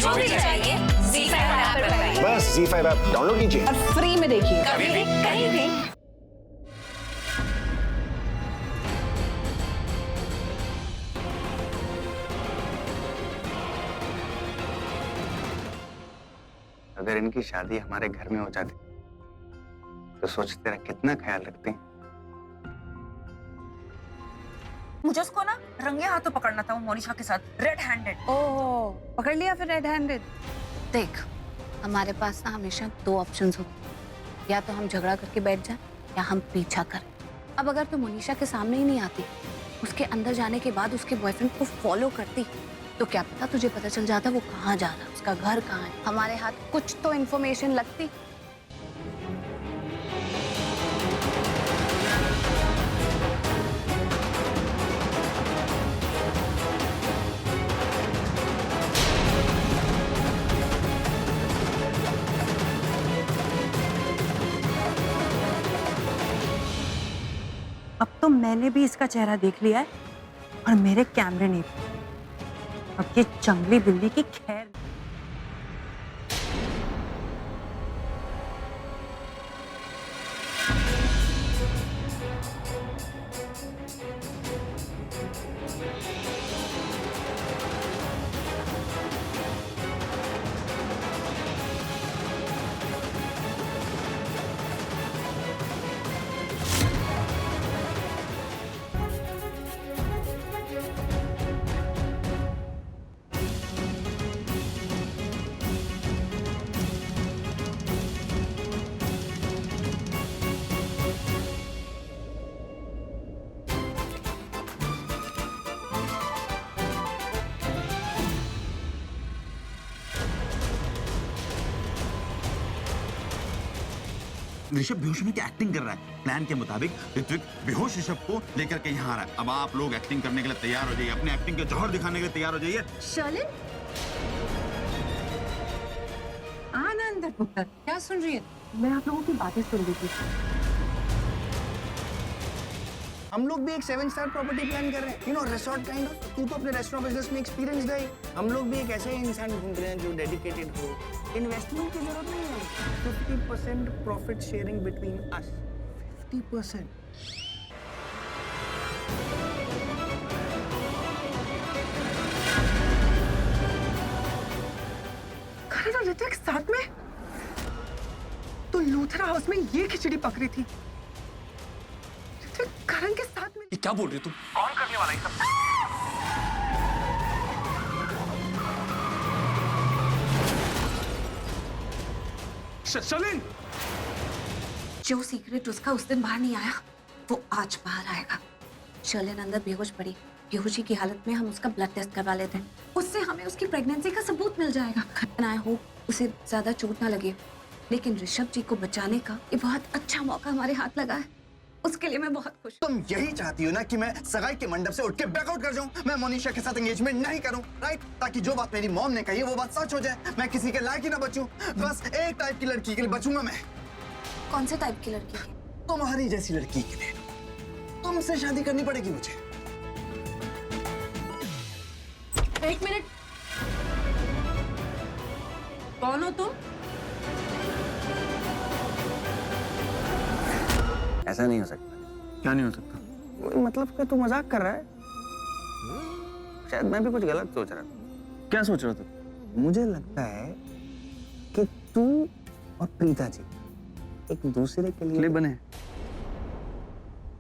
जो भी चाहिए ZEE5 ऐप पर पाइए। बस ZEE5 ऐप डाउनलोड कीजिए और फ्री में देखिए। कभी भी कहीं भी। अगर इनकी शादी हमारे घर में हो जाती तो सोच तेरा कितना ख्याल रखते हैं। मुझे उसको ना रंगे हाथों पकड़ना था वो मोनिशा के साथ रेड हैंडेड। ओह, पकड़ लिया फिर रेड हैंडेड। देख, हमारे पास ना हमेशा दो ऑप्शंस होते हैं, या तो हम झगड़ा करके बैठ जाएं या हम पीछा करें। अब अगर तू मोनिशा के सामने ही नहीं आती, उसके अंदर जाने के बाद उसके बॉयफ्रेंड को फॉलो करती, तो क्या पता तुझे पता चल जाता वो कहाँ जा रहा है, उसका घर कहाँ है, हमारे हाथ कुछ तो इन्फॉर्मेशन लगती। अब तो मैंने भी इसका चेहरा देख लिया है और मेरे कैमरे ने भी। अब ये जंगली बिल्ली की खैर। ऋषभ बेहोश होने की एक्टिंग कर रहा है। प्लान के मुताबिक ऋत्विक बेहोश ऋषभ को लेकर के यहाँ आ रहा है। अब आप लोग एक्टिंग करने के लिए तैयार हो जाइए, अपने एक्टिंग के जौहर दिखाने के लिए तैयार हो जाइए। शर्लिन, आना अंदर पुत्र। क्या सुन रही है? मैं आप लोगों की बातें सुन रही थी। हम लोग भी एक 7 स्टार प्रॉपर्टी प्लान कर रहे हैं, you know, resort kind of. तू तो अपने रेस्टोरेंट बिजनेस में एक्सपीरियंस है, हम लोग भी एक ऐसे ही इंसान ढूंढ रहे हैं जो डेडिकेटेड हो। इन्वेस्टमेंट की जरूरत नहीं है, 50% प्रॉफिट शेयरिंग बिटवीन अस। 50%। करण और ऋतिक साथ में? तो लूथरा हाउस में ये खिचड़ी पक रही थी, ऋतिक करण के साथ में। ये क्या बोल रही हो तुम? कौन करने वाला है सब? शर्लिन, जो सीक्रेट उसका उस दिन बाहर नहीं आया, वो आज बाहर आएगा। शर्लिन अंदर बेहोश पड़ी, बेहोशी की हालत में हम उसका ब्लड टेस्ट करवा लेते हैं, उससे हमें उसकी प्रेगनेंसी का सबूत मिल जाएगा। आई होप उसे ज्यादा चोट ना लगे, लेकिन ऋषभ जी को बचाने का ये बहुत अच्छा मौका हमारे हाथ लगा है, उसके लिए मैं बहुत खुश हूँ। तुम यही चाहती हो ना कि मैं सगाई के मंडप से उठ के बैकआउट कर जाऊं, मैं मोनिशा के साथ एंगेजमेंट नहीं करूं, राइट? ताकि जो बात मेरी मॉम ने कही है वो बात सच हो जाए, मैं किसी के लायक ही ना बचूं। बस एक टाइप की लड़की के लिए बचूंगा मैं। कौन से टाइप की लड़की की? तुम्हारी जैसी लड़की के लिए। तुमसे शादी करनी पड़ेगी मुझे। एक मिनट, कौन हो तुम? ऐसा नहीं हो सकता। क्या नहीं हो सकता? मतलब कि तू मजाक कर रहा है? शायद मैं भी कुछ गलत सोच रहा हूँ। क्या सोच रहा था? मुझे लगता है कि तू और प्रीता जी एक दूसरे के लिए बने।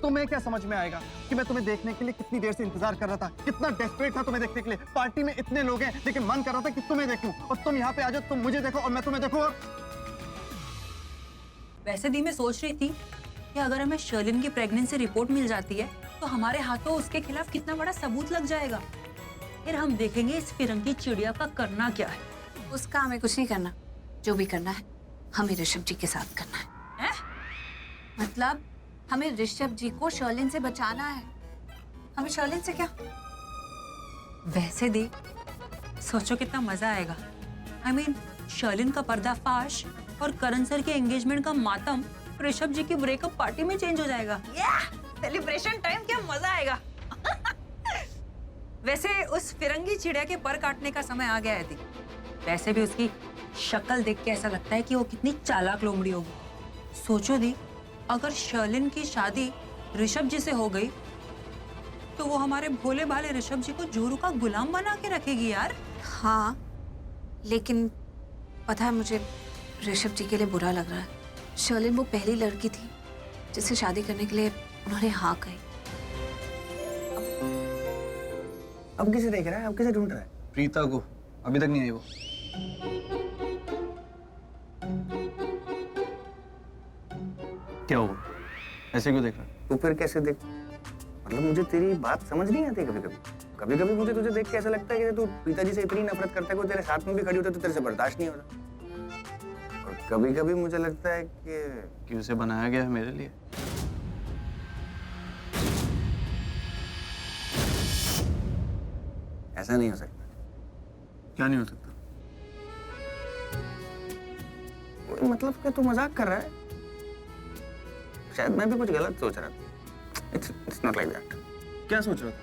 तुम्हें क्या समझ में आएगा कि मैं तुम्हें देखने के लिए कितनी देर से इंतजार कर रहा था, कितना डेस्परेट था तुम्हें देखने के लिए। पार्टी में इतने लोग हैं लेकिन मन कर रहा था कि तुम्हें देखूं, और तुम यहाँ पे आ जाओ, तुम मुझे देखो और मैं तुम्हें देखूं। और वैसे दी मैं सोच रही थी कि अगर हमें शर्लिन की प्रेगनेंसी रिपोर्ट मिल जाती है तो हमारे हाथों उसके खिलाफ कितना बड़ा सबूत लग जाएगा। फिर हम देखेंगे इस फिरंगी चिड़िया का करना क्या है। उसका हमें कुछ नहीं करना, जो भी करना है हमें ऋषभ जी के साथ करना है। मतलब हमें ऋषभ जी को शर्लिन से बचाना है। हमें शर्लिन से क्या? वैसे दी सोचो कितना मजा आएगा। I mean, शर्लिन का पर्दाफाश और करण सर के एंगेजमेंट का मातम ऋषभ जी की ब्रेकअप पार्टी में चेंज हो जाएगा। सेलिब्रेशन टाइम, क्या मजा आएगा। वैसे उस फिरंगी चिड़िया के पर काटने का समय आ गया है दी। वैसे भी उसकी शक्ल देख के ऐसा लगता है कि वो कितनी चालाक लोमड़ी होगी। सोचो दी, अगर शर्लिन की शादी ऋषभ जी से हो गई तो वो हमारे भोले भाले ऋषभ जी को जोरू का गुलाम बना के रखेगी यार। हाँ, लेकिन पता है मुझे ऋषभ जी के लिए बुरा लग रहा है। शर्लिन वो पहली लड़की थी जिससे शादी करने के लिए उन्होंने हाँ कही। अब किसे देख रहा है, अब किसे ढूंढ रहा है? प्रीता को, अभी तक नहीं आई वो। क्या हुआ, ऐसे क्यों देख रहा है? तो फिर कैसे देख, मतलब मुझे तेरी बात समझ नहीं आती कभी कभी। कभी कभी मुझे तुझे देख के ऐसा लगता है कि तू पिताजी से इतनी नफरत करता है कि तेरे साथ में भी खड़ी होता है तो तेरे से बर्दाश्त नहीं होता। और कभी कभी मुझे लगता है कि उसे बनाया गया है मेरे लिए। ऐसा नहीं हो सकता। क्या नहीं हो सकता? कोई मतलब कि तू मजाक कर रहा है? शायद मैं भी कुछ गलत सोच रहा था। It's not like that. क्या सोच रहा था?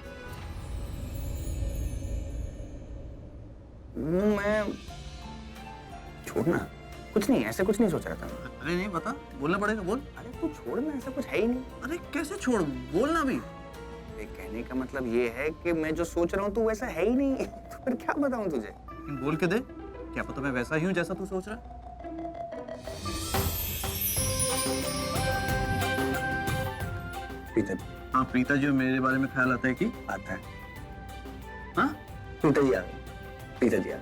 मैं छोड़ना कुछ नहीं, ऐसे कुछ नहीं सोच रहा था। अरे नहीं, बता, बोलना पड़ेगा, बोल। अरे तू छोड़ना, ऐसा कुछ है ही नहीं। अरे कैसे छोड़, बोलना भी। कहने का मतलब ये है कि मैं जो सोच रहा हूँ तो वैसा है ही नहीं। तो फिर क्या बताऊँ तुझे? लेकिन बोल के दे, क्या पता मैं वैसा ही हूँ जैसा तू सोच रहा है। प्रीता, हाँ, प्रीता जी मेरे बारे में ख्याल आता है कि आता है। हाँ, प्रीता जी आ गई, प्रीता जी आ गई।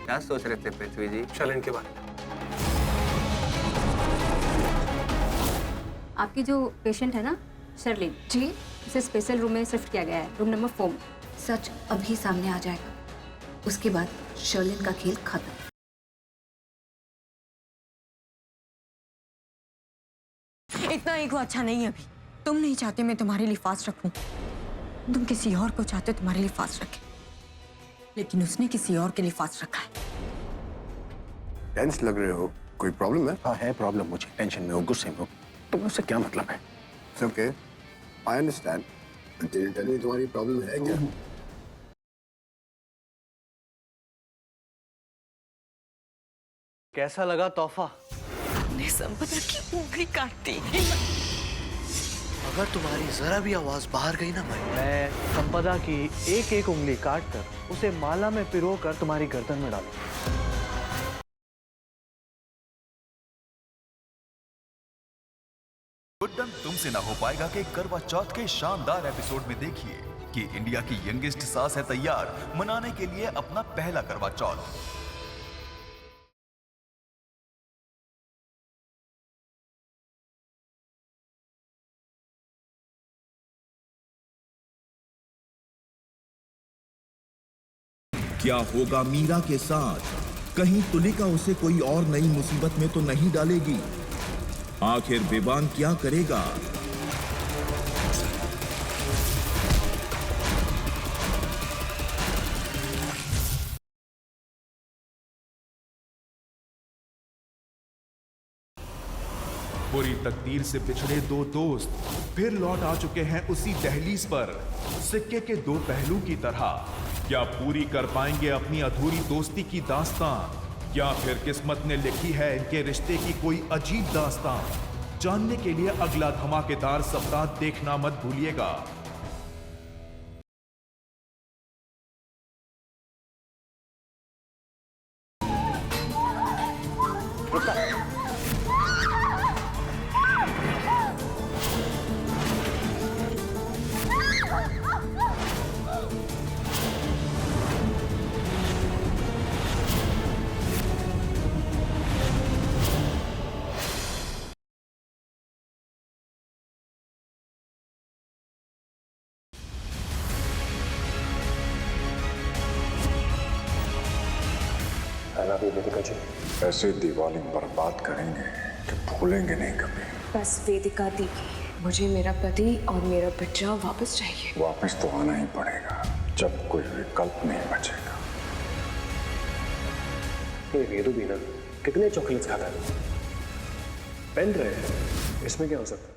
क्या सोच रहे थे पृथ्वी जी? शर्लिन के बारे में। आपकी जो पेशेंट है ना शर्लिन जी, उसे स्पेशल रूम में शिफ्ट किया गया है, रूम नंबर 4 में। सच अभी सामने आ जाएगा, उसके बाद शर्लिन का खेल खत्म। इतना ईगो अच्छा नहीं है अभी। तुम नहीं चाहते मैं तुम्हारे लिए फास्ट रखूं, तुम किसी और को चाहते हो तुम्हारे लिए फास्ट रखे, लेकिन उसने किसी और के लिए फास्ट रखा है। टेंस लग रहे हो, कोई प्रॉब्लम है? हाँ है प्रॉब्लम, मुझे टेंशन में हो, गुस्से में हो, तो मुझसे क्या मतलब है? It's okay, I understand. Tell me तुम्हारी प्रॉब्लम है क्या? कैसा लगा तोहफा? ने संपदा की उंगली काट दी। अगर तुम्हारी जरा भी आवाज बाहर गई ना भाई, मैं संपदा की एक एक उंगली काट कर उसे माला में पिरो कर तुम्हारी गर्दन में डालूंगा। गुड्डन तुमसे ना हो पाएगा के करवा चौथ के शानदार एपिसोड में देखिए कि इंडिया की यंगेस्ट सास है तैयार मनाने के लिए अपना पहला करवा चौथ। क्या होगा मीरा के साथ? कहीं तुलिका उसे कोई और नई मुसीबत में तो नहीं डालेगी? आखिर विवान क्या करेगा? बुरी तकदीर से बिछड़े दो दोस्त फिर लौट आ चुके हैं उसी दहलीज पर, सिक्के के दो पहलू की तरह। क्या पूरी कर पाएंगे अपनी अधूरी दोस्ती की दास्तां, या फिर किस्मत ने लिखी है इनके रिश्ते की कोई अजीब दास्तां? जानने के लिए अगला धमाकेदार सप्ताह देखना मत भूलिएगा। ऐसे दिवाली बर्बाद करेंगे कि भूलेंगे नहीं कभी। बस वेदिका दी, मुझे मेरा पति और मेरा बच्चा वापस चाहिए। वापस तो आना ही पड़ेगा जब कोई विकल्प नहीं बचेगा। ये वेदु भी ना कितने चॉकलेट्स खाता है, पेन रहे, इसमें क्या हो सकता है?